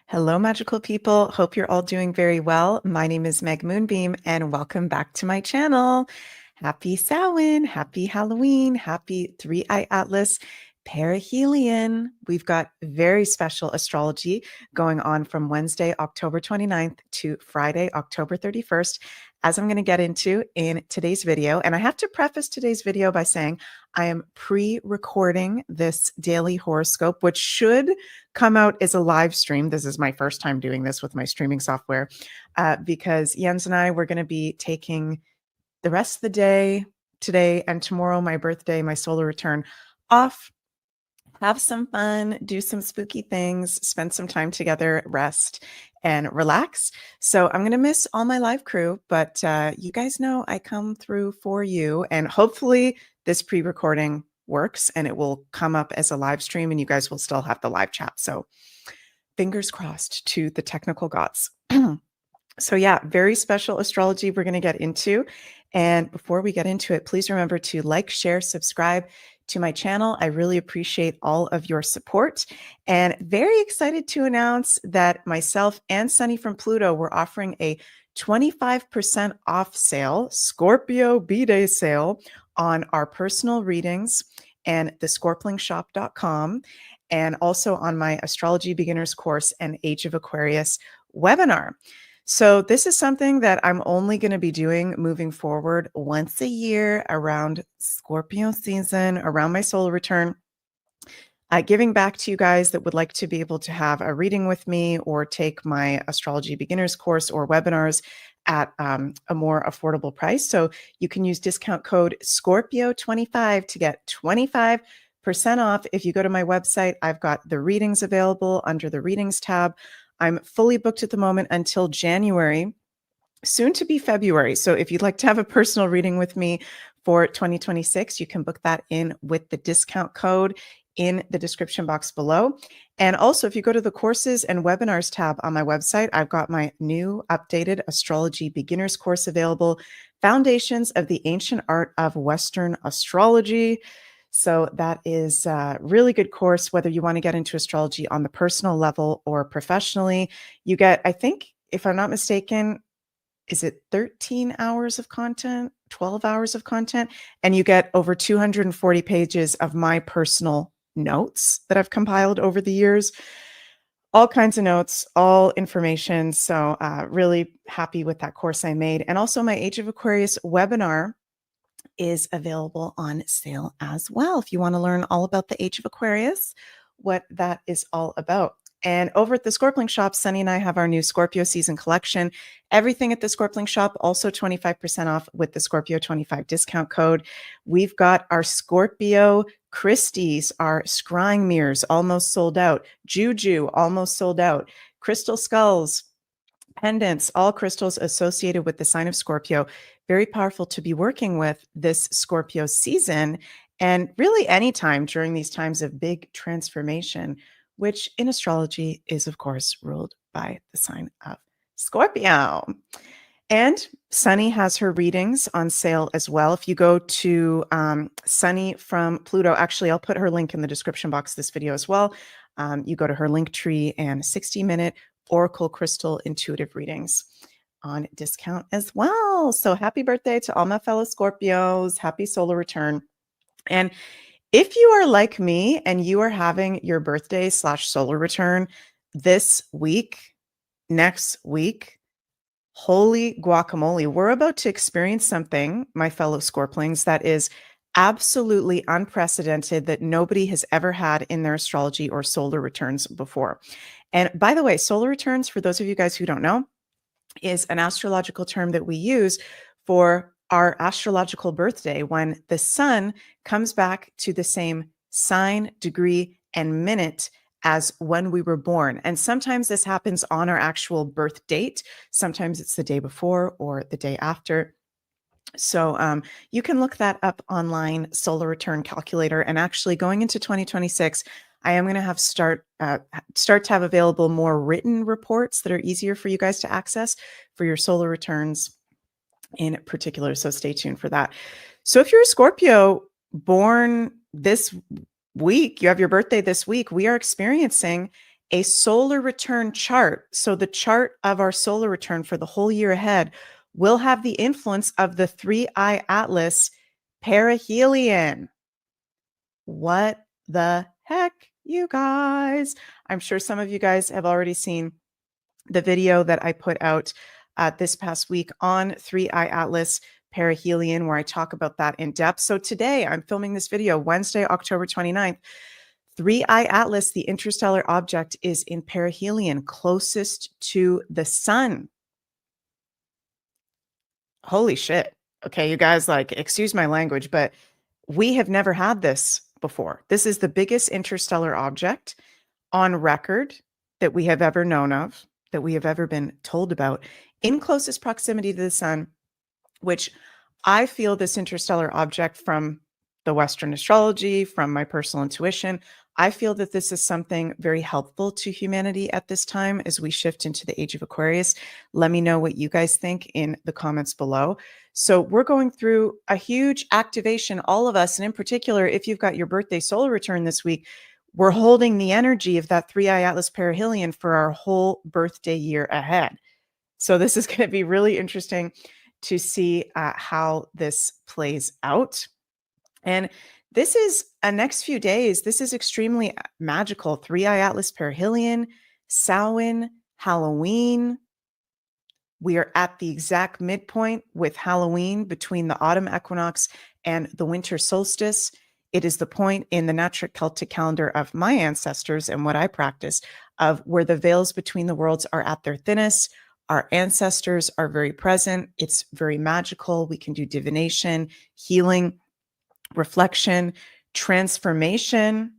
Hello, magical people. Hope you're all doing very well. My name is Meg Moonbeam, and welcome back to my channel. Happy Samhain, happy Halloween, happy Threei Atlas, perihelion. We've got very special astrology going on from Wednesday, October 29th to Friday, October 31st, as I'm going to get into in today's video. And I have to preface today's video by saying I am pre-recording this daily horoscope, which should come out as a live stream. This is my first time doing this with my streaming software because Jens and I were going to be taking the rest of the day today and tomorrow, my birthday, my solar return, off, have some fun, do some spooky things, spend some time together, rest and relax. So I'm going to miss all my live crew, but you guys know I come through for you, and hopefully this pre-recording works and it will come up as a live stream and you guys will still have the live chat. So fingers crossed to the technical gods. So yeah, very special astrology we're going to get into. And before we get into it, please remember to like, share, subscribe to my channel. I really appreciate all of your support, and very excited to announce that myself and Sunny from Pluto were offering a 25% off sale, Scorpio B-Day sale on our personal readings and the scorplingshop.com, and also on my astrology beginners course and Age of Aquarius webinar. So this is something that I'm only going to be doing moving forward once a year around Scorpio season, around my solar return, giving back to you guys that would like to be able to have a reading with me or take my astrology beginners course or webinars at a more affordable price. So you can use discount code Scorpio25 to get 25% off. If you go to my website, I've got the readings available under the readings tab. I'm fully booked at the moment until January, soon to be February. So if you'd like to have a personal reading with me for 2026, you can book that in with the discount code in the description box below. And also, if you go to the courses and webinars tab on my website, I've got my new updated astrology beginners course available, Foundations of the Ancient Art of Western Astrology. So that is a really good course, whether you want to get into astrology on the personal level or professionally. You get, I think, if I'm not mistaken, is it 13 hours of content, 12 hours of content? And you get over 240 pages of my personal notes that I've compiled over the years. All kinds of notes, all information. So really happy with that course I made. And also my Age of Aquarius webinar is available on sale as well if you want to learn all about the Age of Aquarius, what that is all about. And over at the Scorpling Shop, Sunny and I have our new Scorpio season collection. Everything at the Scorpling Shop, also 25% off with the Scorpio 25 discount code. We've got our Scorpio Christies, our scrying mirrors, almost sold out. Juju, almost sold out. Crystal skulls, pendants, all crystals associated with the sign of Scorpio. Very powerful to be working with this Scorpio season, and really anytime during these times of big transformation, which in astrology is, of course, ruled by the sign of Scorpio. And Sunny has her readings on sale as well. If you go to Sunny from Pluto, actually, I'll put her link in the description box of this video as well. You go to her link tree and 60-minute Oracle Crystal intuitive readings on discount as well. So happy birthday to all my fellow Scorpios. Happy solar return. And if you are like me and you are having your birthday / solar return this week, next week, holy guacamole, we're about to experience something, my fellow Scorplings, that is absolutely unprecedented, that nobody has ever had in their astrology or solar returns before. And by the way, solar returns, for those of you guys who don't know, is an astrological term that we use for our astrological birthday, when the sun comes back to the same sign, degree, and minute as when we were born. And sometimes this happens on our actual birth date. Sometimes it's the day before or the day after. So you can look that up online, solar return calculator. And actually going into 2026, I am going to have start to have available more written reports that are easier for you guys to access for your solar returns in particular. So stay tuned for that. So if you're a Scorpio born this week, you have your birthday this week, we are experiencing a solar return chart. So the chart of our solar return for the whole year ahead will have the influence of the Threei Atlas perihelion. What the heck, you guys? I'm sure some of you guys have already seen the video that I put out this past week on Threei Atlas perihelion, where I talk about that in depth. So today I'm filming this video, Wednesday, October 29th. Threei Atlas, the interstellar object, is in perihelion, closest to the sun. Holy shit. Okay, you guys, like, excuse my language, but we have never had this before. This is the biggest interstellar object on record that we have ever known of, that we have ever been told about, in closest proximity to the sun, which I feel this interstellar object, from the Western astrology, from my personal intuition, I feel that this is something very helpful to humanity at this time as we shift into the age of Aquarius. Let me know what you guys think in the comments below. So we're going through a huge activation, all of us, and in particular, if you've got your birthday solar return this week, we're holding the energy of that Threei Atlas perihelion for our whole birthday year ahead. So this is going to be really interesting to see how this plays out. And this is a next few days. This is extremely magical. Threei Atlas perihelion, Samhain, Halloween. We are at the exact midpoint with Halloween between the autumn equinox and the winter solstice. It is the point in the natural Celtic calendar of my ancestors and what I practice, of where the veils between the worlds are at their thinnest. Our ancestors are very present. It's very magical. We can do divination, healing, reflection, transformation.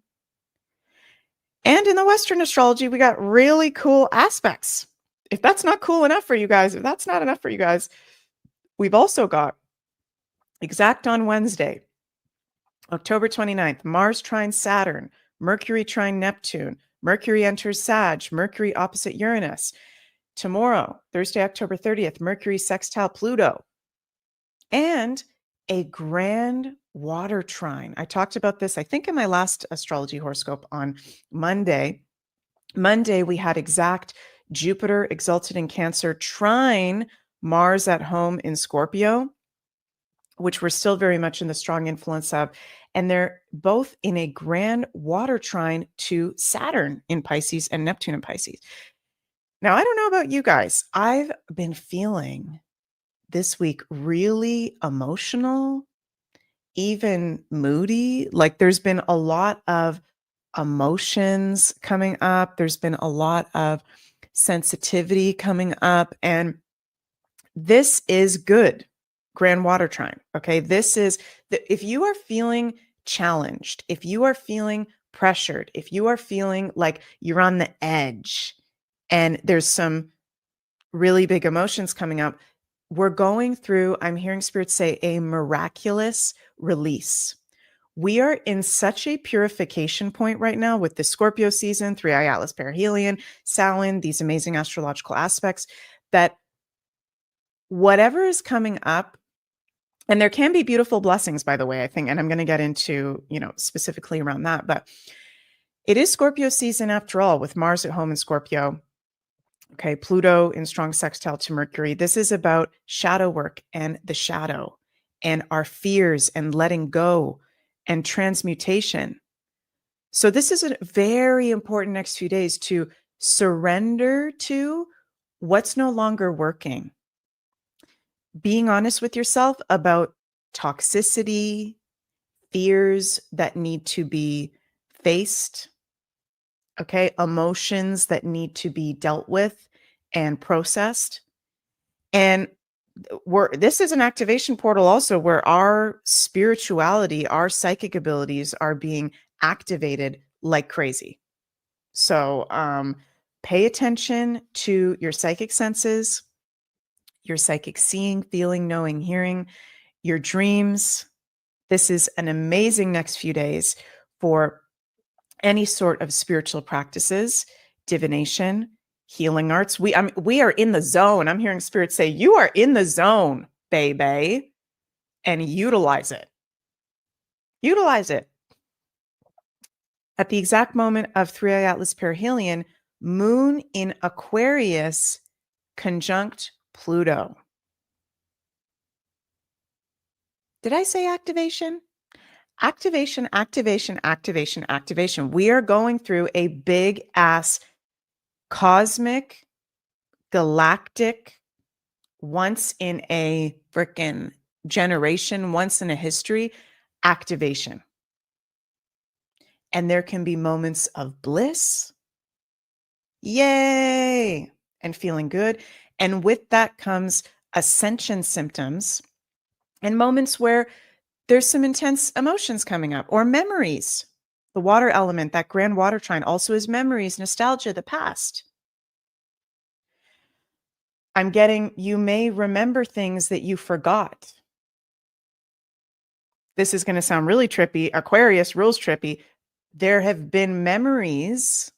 And in the Western astrology, we got really cool aspects. If that's not cool enough for you guys, if that's not enough for you guys, we've also got exact on Wednesday, October 29th, Mars trine Saturn, Mercury trine Neptune, Mercury enters Sag, Mercury opposite Uranus. Tomorrow, Thursday, October 30th, Mercury sextile Pluto. And a grand water trine. I talked about this, I think, in my last astrology horoscope on Monday. Monday, we had exact Jupiter exalted in Cancer trine Mars at home in Scorpio, which we're still very much in the strong influence of. And they're both in a grand water trine to Saturn in Pisces and Neptune in Pisces. Now, I don't know about you guys. I've been feeling this week really emotional, even moody. Like, there's been a lot of emotions coming up. There's been a lot of sensitivity coming up. And this is good. Grand water trine. Okay. This is if you are feeling challenged, if you are feeling pressured, if you are feeling like you're on the edge and there's some really big emotions coming up, we're going through, I'm hearing spirits say, a miraculous release. We are in such a purification point right now with the Scorpio season, Threei Atlas perihelion, Samhain, these amazing astrological aspects, that whatever is coming up, and there can be beautiful blessings, by the way, I think, and I'm going to get into, specifically around that, but it is Scorpio season after all, with Mars at home in Scorpio. Okay, Pluto in strong sextile to Mercury. This is about shadow work and the shadow and our fears and letting go and transmutation. So this is a very important next few days to surrender to what's no longer working. Being honest with yourself about toxicity, fears that need to be faced, okay, emotions that need to be dealt with and processed. And this is an activation portal also where our spirituality, our psychic abilities are being activated like crazy. So pay attention to your psychic senses, your psychic seeing, feeling, knowing, hearing, your dreams. This is an amazing next few days for any sort of spiritual practices, divination, healing arts. We are in the zone. I'm hearing spirits say, you are in the zone, baby, and utilize it. Utilize it. At the exact moment of Threei Atlas perihelion, Moon in Aquarius conjunct Pluto. Did I say activation? Activation, activation, activation, activation. We are going through a big ass cosmic, galactic, once in a freaking generation, once in a history activation. And there can be moments of bliss, yay, and feeling good. And with that comes ascension symptoms and moments where there's some intense emotions coming up or memories. The water element, that grand water trine, also is memories, nostalgia, the past. I'm getting, you may remember things that you forgot. This is going to sound really trippy. Aquarius rules trippy. There have been memories.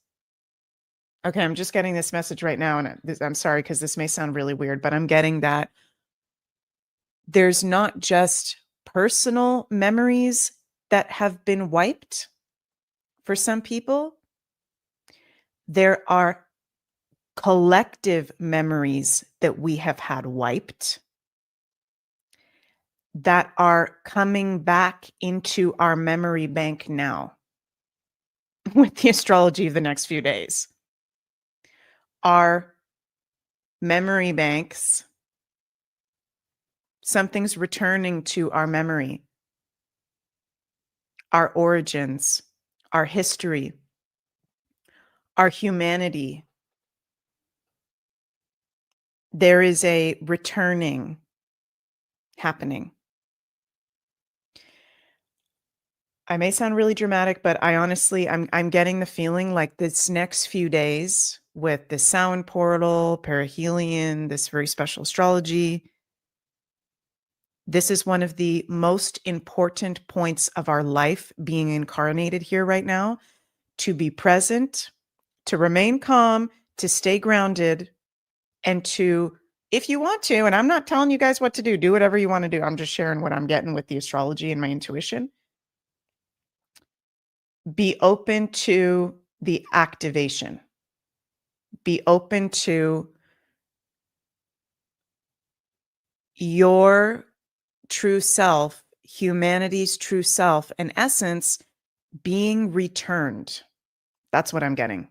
Okay, I'm just getting this message right now, and I'm sorry because this may sound really weird, but I'm getting that there's not just personal memories that have been wiped for some people. There are collective memories that we have had wiped that are coming back into our memory bank now with the astrology of the next few days. Our memory banks, something's returning to our memory, our origins, our history, our humanity. There is a returning happening. I may sound really dramatic, but I honestly, I'm getting the feeling like this next few days with the sound portal, perihelion, this very special astrology, this is one of the most important points of our life being incarnated here right now, to be present, to remain calm, to stay grounded, and to, if you want to, and I'm not telling you guys what to do whatever you want to do. I'm just sharing what I'm getting with the astrology and my intuition. Be open to the activation. Be open to your true self, humanity's true self, and essence being returned. That's what I'm getting.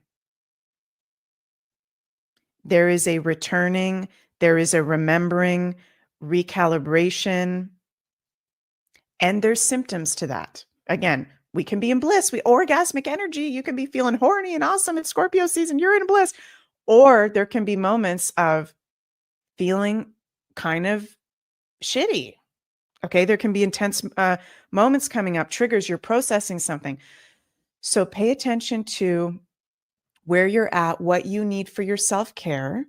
There is a returning, there is a remembering, recalibration, and there's symptoms to that. Again, we can be in bliss, orgasmic energy. You can be feeling horny and awesome. It's Scorpio season. You're in bliss. Or there can be moments of feeling kind of shitty. Okay. There can be intense moments coming up, triggers, you're processing something. So pay attention to where you're at, what you need for your self-care.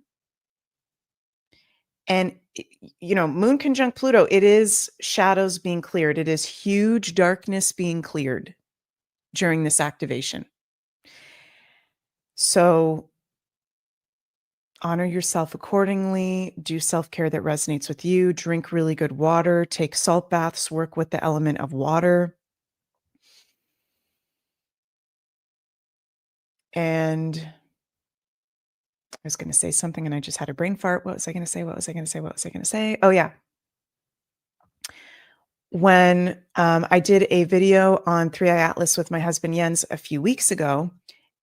And, Moon conjunct Pluto, it is shadows being cleared. It is huge darkness being cleared during this activation. So honor yourself accordingly, do self-care that resonates with you, drink really good water, take salt baths, work with the element of water. And I was going to say something and I just had a brain fart. What was I going to say? Oh, yeah. When I did a video on Threei Atlas with my husband Jens a few weeks ago,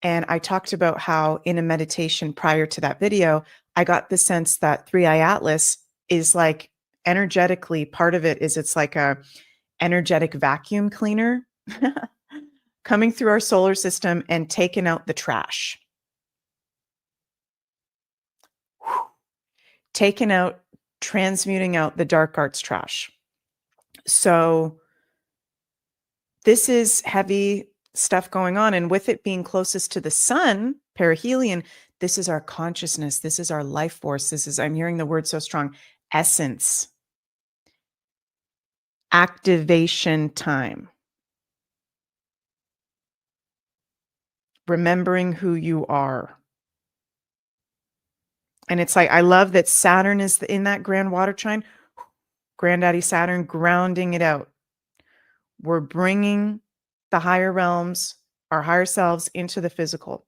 and I talked about how in a meditation prior to that video, I got the sense that Threei Atlas is like energetically, part of it is it's like a energetic vacuum cleaner coming through our solar system and taking out the trash. Taking out, transmuting out the dark arts trash. So this is heavy stuff going on. And with it being closest to the sun, perihelion, this is our consciousness. This is our life force. This is, I'm hearing the word so strong, essence. Activation time. Remembering who you are. And it's like, I love that Saturn is in that grand water trine. Granddaddy Saturn, grounding it out. We're bringing the higher realms, our higher selves into the physical.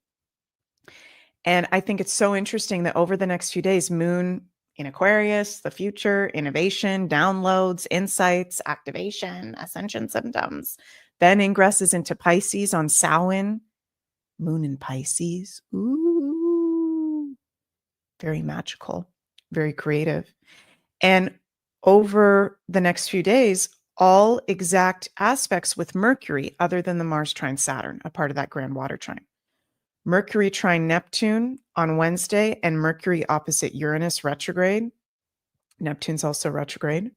And I think it's so interesting that over the next few days, Moon in Aquarius, the future, innovation, downloads, insights, activation, ascension symptoms, then ingresses into Pisces on Samhain, Moon in Pisces. Ooh, very magical, very creative. And over the next few days, all exact aspects with Mercury, other than the Mars trine Saturn, a part of that grand water trine. Mercury trine Neptune on Wednesday and Mercury opposite Uranus retrograde. Neptune's also retrograde.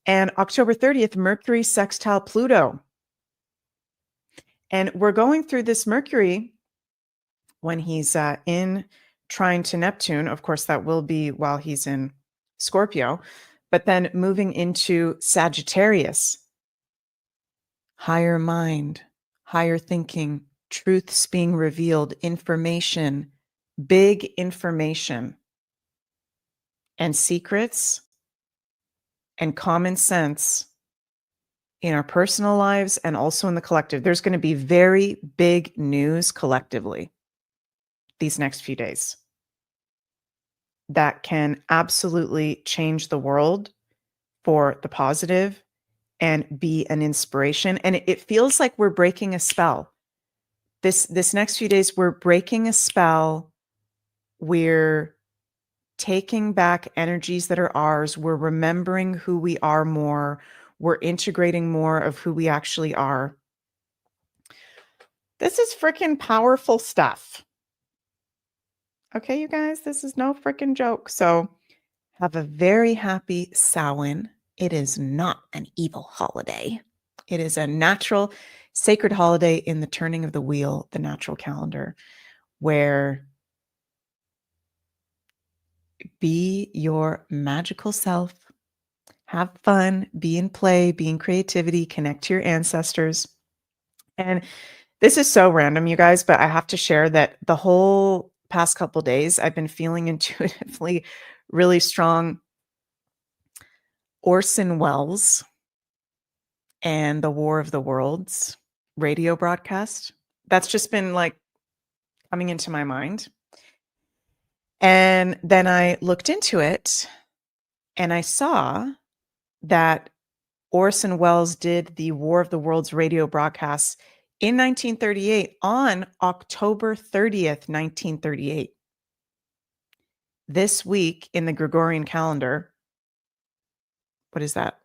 And October 30th, Mercury sextile Pluto. And we're going through this Mercury when he's in trine to Neptune. Of course, that will be while he's in Scorpio, but then moving into Sagittarius, higher mind, higher thinking, truths being revealed, information, big information, and secrets and common sense in our personal lives and also in the collective. There's going to be very big news collectively these next few days that can absolutely change the world for the positive and be an inspiration. And it feels like we're breaking a spell. This next few days, we're breaking a spell. We're taking back energies that are ours. We're remembering who we are more. We're integrating more of who we actually are. This is freaking powerful stuff. Okay, you guys, this is no freaking joke. So have a very happy Samhain. It is not an evil holiday. It is a natural, sacred holiday in the turning of the wheel, the natural calendar, where be your magical self, have fun, be in play, be in creativity, connect to your ancestors. And this is so random, you guys, but I have to share that the whole past couple days, I've been feeling intuitively really strong Orson Welles and the War of the Worlds radio broadcast. That's just been like coming into my mind. And then I looked into it and I saw that Orson Welles did the War of the Worlds radio broadcast in 1938 on October 30th, 1938. This week in the Gregorian calendar, what is that?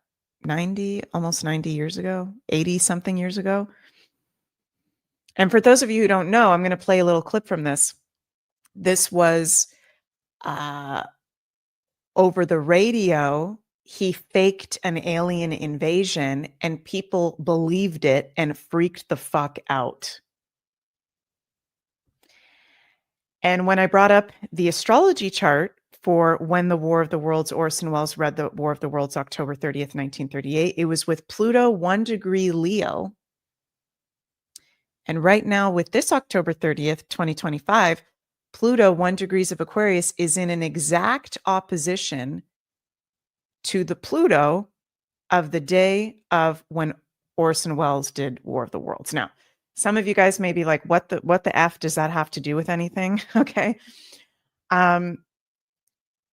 90, almost 90 years ago, 80 something years ago. And for those of you who don't know, I'm going to play a little clip from this. This was over the radio. He faked an alien invasion and people believed it and freaked the fuck out. And when I brought up the astrology chart for when the War of the Worlds, Orson Welles read the War of the Worlds, October 30th, 1938, it was with Pluto 1 degree Leo. And right now with this October 30th, 2025, Pluto 1 degrees of Aquarius is in an exact opposition to the Pluto of the day of when Orson Welles did War of the Worlds. Now, some of you guys may be like, what the F does that have to do with anything? Okay.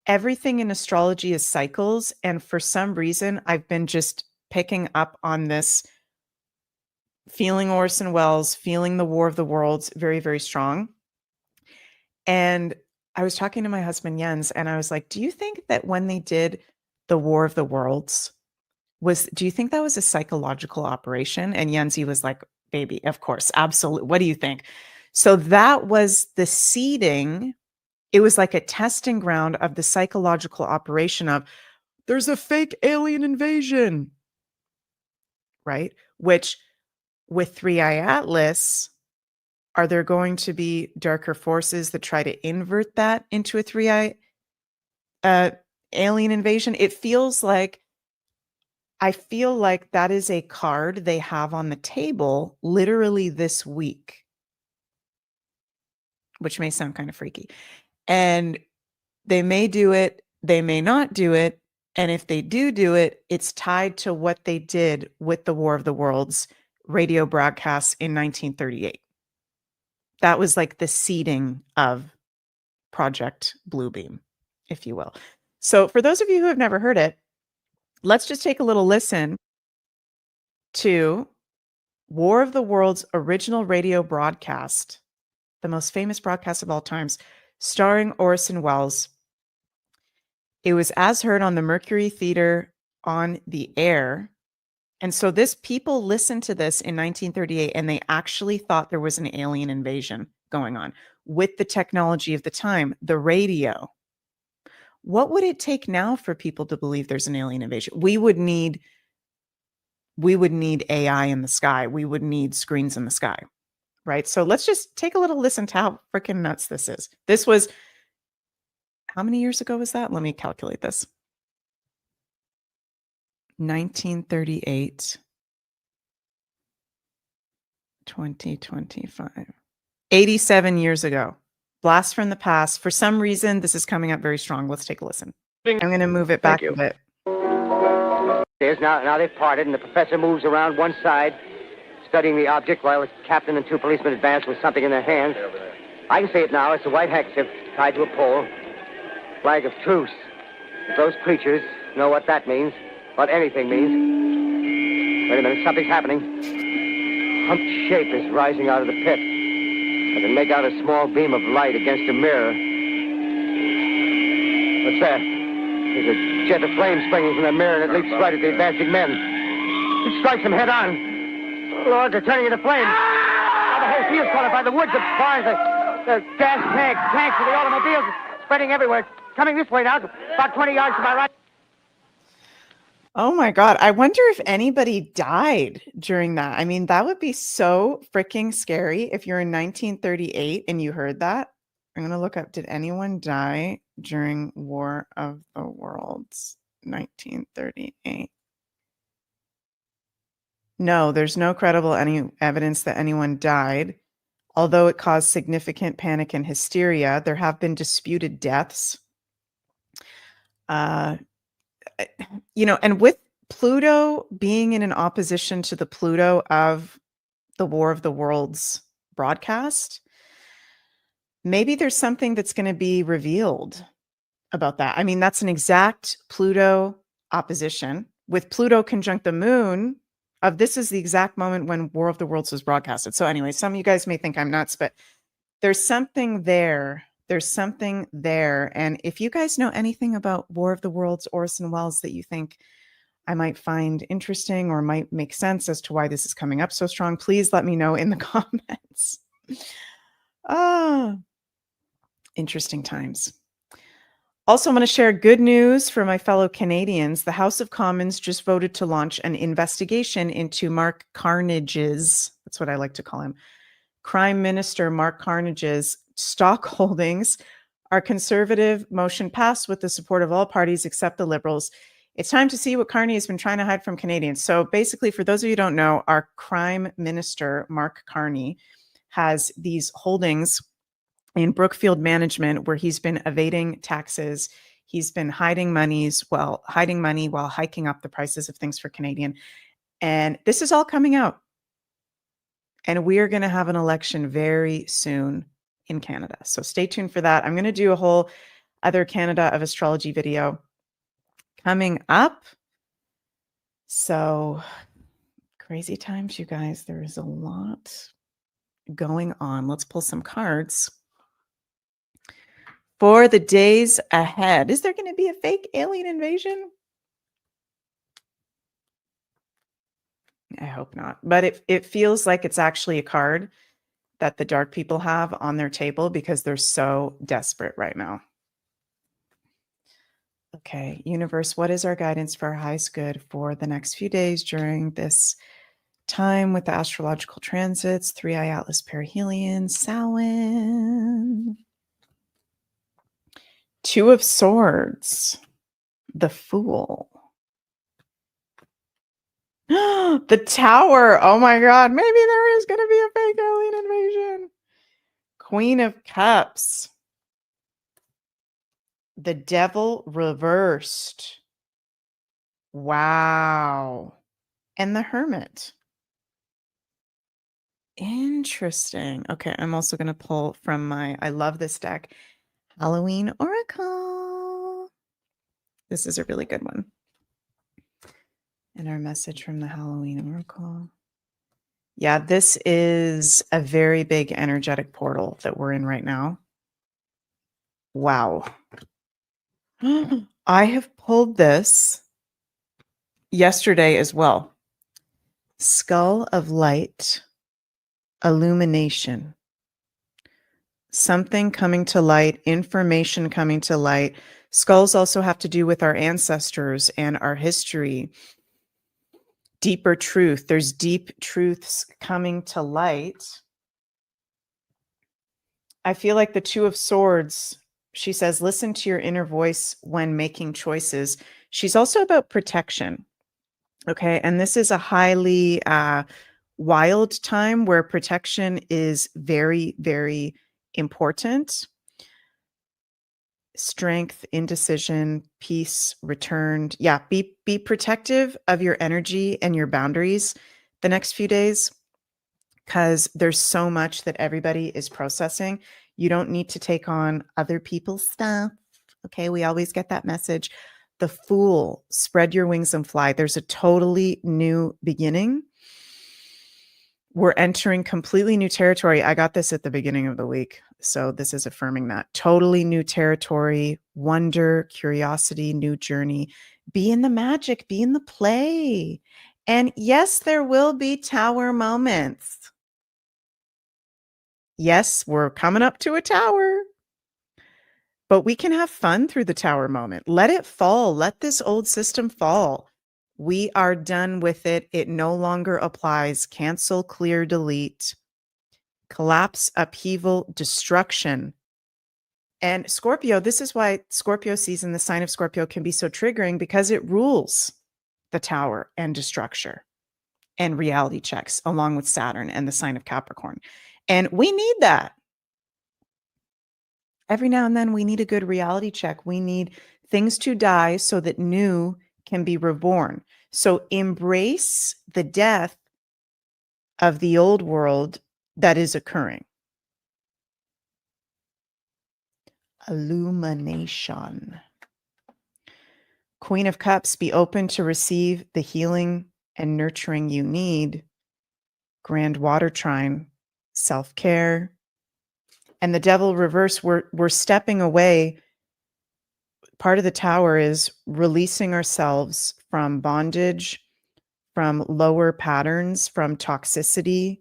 Everything in astrology is cycles. And for some reason, I've been just picking up on this, feeling Orson Welles, feeling the War of the Worlds very, very strong. And I was talking to my husband, Jens, and I was like, do you think that when they did the War of the Worlds, do you think that was a psychological operation? And Jens was like, baby, of course, absolutely. What do you think? So that was the seeding. It was like a testing ground of the psychological operation of there's a fake alien invasion, right? Which with Threei Atlas, are there going to be darker forces that try to invert that into a Threei alien invasion? I feel like that is a card they have on the table literally this week, which may sound kind of freaky. And they may do it, they may not do it. And if they do it, it's tied to what they did with the War of the Worlds radio broadcasts in 1938. That was like the seeding of Project Bluebeam, if you will. So for those of you who have never heard it, let's just take a little listen to War of the Worlds original radio broadcast, the most famous broadcast of all times, starring Orson Welles. It was as heard on the Mercury Theater on the air. And so people listened to this in 1938 and they actually thought there was an alien invasion going on with the technology of the time, the radio. What would it take now for people to believe there's an alien invasion? We would need AI in the sky. We would need screens in the sky, right? So let's just take a little listen to how freaking nuts this is. This was, how many years ago was that? Let me calculate this. 1938, 2025, 87 years ago. Blast from the past. For some reason, this is coming up very strong. Let's take a listen. I'm going to move it back a bit. Now they've parted, and the professor moves around one side, studying the object, while the captain and two policemen advance with something in their hands. I can see it now. It's a white handkerchief tied to a pole. Flag of truce. If those creatures know what that means, what anything means. Wait a minute, something's happening. Humped shape is rising out of the pit. I can make out a small beam of light against a mirror. What's that? There's a jet of flame springing from the mirror, and it leaps right at the advancing men. It strikes them head on. Lord, they're turning into flames. Now the whole field's caught up by the woods, the barns, the gas tanks of the automobiles, spreading everywhere. Coming this way now, about 20 yards to my right. Oh my God. I wonder if anybody died during that. I mean, that would be so freaking scary if you're in 1938 and you heard that. I'm going to look up, did anyone die during War of the Worlds, 1938? No, there's no credible evidence that anyone died. Although it caused significant panic and hysteria, there have been disputed deaths. And with Pluto being in an opposition to the Pluto of the War of the Worlds broadcast, maybe there's something that's going to be revealed about that. I mean, that's an exact Pluto opposition with Pluto conjunct the moon of this is the exact moment when War of the Worlds was broadcasted. So anyway, some of you guys may think I'm nuts, but there's something there. There's something there. And if you guys know anything about War of the Worlds, Orson Welles, that you think I might find interesting or might make sense as to why this is coming up so strong, please let me know in the comments. Interesting times. Also, I'm going to share good news for my fellow Canadians. The House of Commons just voted to launch an investigation into Mark Carnage's, that's what I like to call him, Prime Minister Mark Carnage's stock holdings. Our Conservative motion passed with the support of all parties except the Liberals. It's time to see what Carney has been trying to hide from Canadians. So basically, for those of you who don't know, our Prime Minister, Mark Carney, has these holdings in Brookfield Management where he's been evading taxes. He's been hiding money while hiking up the prices of things for Canadian. And this is all coming out. And we are going to have an election very soon in Canada. So stay tuned for that. I'm going to do a whole other Canada of astrology video coming up. So crazy times, you guys. There is a lot going on. Let's pull some cards for the days ahead. Is there going to be a fake alien invasion? I hope not. But it feels like it's actually a card that the dark people have on their table because they're so desperate right now. Okay, universe, what is our guidance for our highest good for the next few days during this time with the astrological transits? Threei Atlas, perihelion, Samhain. Two of Swords, the Fool. The Tower. Oh my God. Maybe there is going to be a fake alien invasion. Queen of Cups. The Devil reversed. Wow. And the Hermit. Interesting. Okay. I'm also going to pull from I love this deck. Halloween Oracle. This is a really good one. And our message from the Halloween Oracle. Yeah, this is a very big energetic portal that we're in right now. Wow. I have pulled this yesterday as well. Skull of light, illumination. Something coming to light, information coming to light. Skulls also have to do with our ancestors and our history. Deeper truth. There's deep truths coming to light. I feel like the Two of Swords, she says, listen to your inner voice when making choices. She's also about protection. Okay. And this is a highly wild time where protection is very, very important. Strength, indecision, peace returned. Yeah, be protective of your energy and your boundaries the next few days, because there's so much that everybody is processing. You don't need to take on other people's stuff. Okay, we always get that message. The Fool, spread your wings and fly. There's a totally new beginning. We're entering completely new territory. I got this at the beginning of the week. So this is affirming that. Totally new territory, wonder, curiosity, new journey. Be in the magic, be in the play. And yes, there will be tower moments. Yes, we're coming up to a tower. But we can have fun through the tower moment. Let it fall. Let this old system fall. We are done with it. It no longer applies. Cancel, clear, delete. Collapse, upheaval, destruction. And Scorpio, this is why Scorpio season, the sign of Scorpio, can be so triggering, because it rules the tower and destruction and reality checks, along with Saturn and the sign of Capricorn. And we need that. Every now and then we need a good reality check. We need things to die so that new can be reborn. So embrace the death of the old world that is occurring. Illumination. Queen of Cups, be open to receive the healing and nurturing you need. Grand Water Trine, self-care. And the Devil reverse, we're stepping away. Part of the tower is releasing ourselves from bondage, from lower patterns, from toxicity.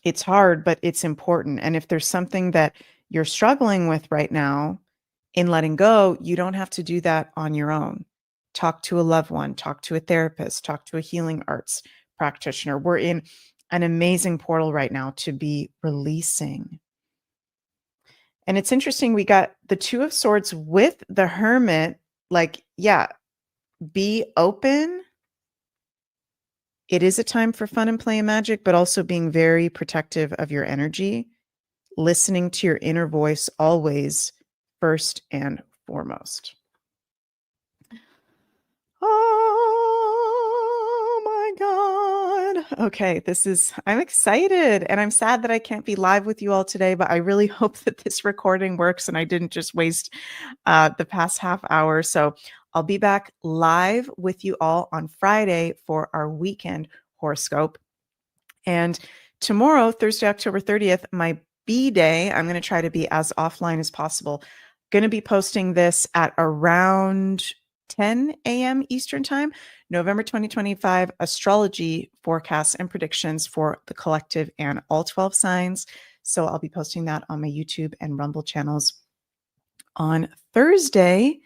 It's hard, but it's important. And if there's something that you're struggling with right now in letting go, you don't have to do that on your own. Talk to a loved one, talk to a therapist, talk to a healing arts practitioner. We're in an amazing portal right now to be releasing. And it's interesting, we got the Two of Swords with the Hermit. Like, yeah, be open. It is a time for fun and play and magic, but also being very protective of your energy, listening to your inner voice always, first and foremost. Oh my God. Okay, I'm excited, and I'm sad that I can't be live with you all today, but I really hope that this recording works and I didn't just waste the past half hour. So I'll be back live with you all on Friday for our weekend horoscope. And tomorrow, Thursday, October 30th, my B day, I'm going to try to be as offline as possible. Going to be posting this at around 10 a.m. Eastern Time, November 2025, astrology forecasts and predictions for the collective and all 12 signs. So I'll be posting that on my YouTube and Rumble channels on Thursday.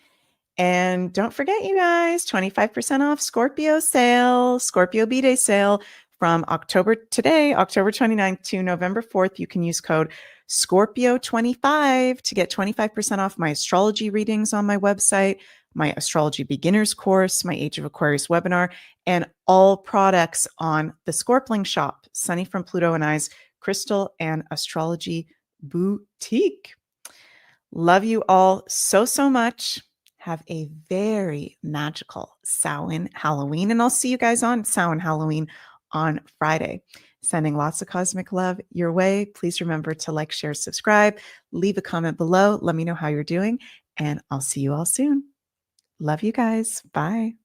And don't forget, you guys, 25% off Scorpio sale, Scorpio B-Day sale from October 29th to November 4th. You can use code Scorpio25 to get 25% off my astrology readings on my website, my astrology beginners course, my Age of Aquarius webinar, and all products on the Scorpling shop, Sunny from Pluto and I's Crystal and Astrology Boutique. Love you all so, so much. Have a very magical Samhain Halloween, and I'll see you guys on Samhain Halloween on Friday. Sending lots of cosmic love your way. Please remember to like, share, subscribe, leave a comment below. Let me know how you're doing, and I'll see you all soon. Love you guys. Bye.